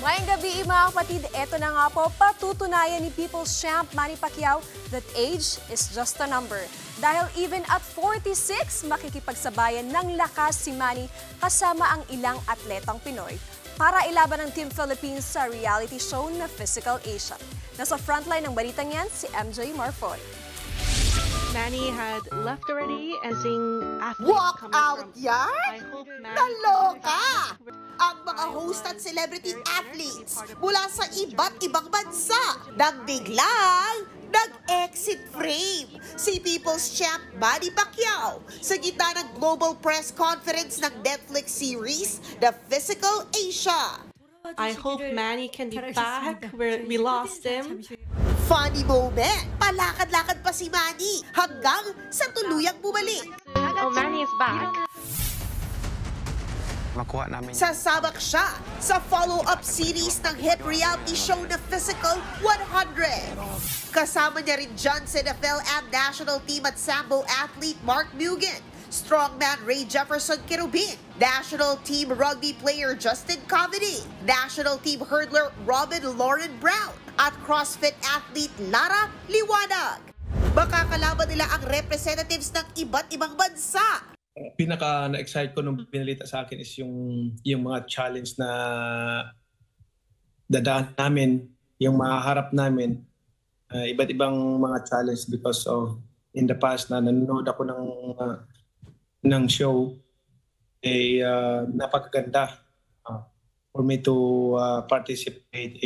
Ngayong gabi mga kapatid, eto na nga po, patutunayan ni People's Champ Manny Pacquiao that age is just a number. Dahil even at 46, makikipagsabayan ng lakas si Manny kasama ang ilang atletang Pinoy para ilaban ng Team Philippines sa reality show na Physical Asia. Nasa frontline ng balitang yan si MJ Marfoy. Manny had left already as in athlete. Walk out yan? Naloka! Ang mga host at celebrity athletes mula sa iba't ibang bansa nang biglang nag-exit frame si People's Champ Manny Pacquiao sa gitna ng global press conference ng Netflix series The Physical Asia. I hope Manny can be back where we lost him. Funny moment, palakad-lakad pa si Manny hanggang sa tuluyang bumalik. Oh, Manny is back. Makuha namin. Sasabak siya sa follow-up series ng hit reality show na Physical 100. Kasama niya rin dyan sa NFL and national team at Sambo athlete Mark Mugen, strongman Ray Jefferson Kerubin, national team rugby player Justin Cavity, national team hurdler Robin Lauren Brown, at CrossFit athlete Lara Liwanag. Makakalaban nila ang representatives ng iba't ibang bansa. Pinaka na-excite ko nung pinalita sa akin is yung mga challenge na dadaan namin, yung mahaharap namin, iba't ibang mga challenge because of in the past na nanonood ako ng show, napakaganda for me to participate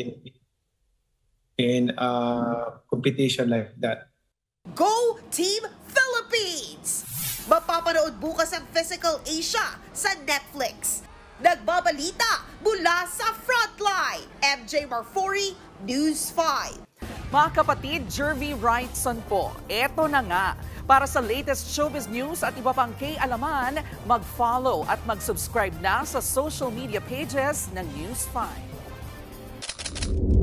in competition like that. Go Team Philippines! Mapapanood bukas ang Physical Asia sa Netflix. Nagbabalita mula sa Frontline, MJ Marfori, News 5. Mga kapatid, Jervy Wrightson po. Eto na nga. Para sa latest showbiz news at iba pang kay-alaman, mag-follow at mag-subscribe na sa social media pages ng News 5.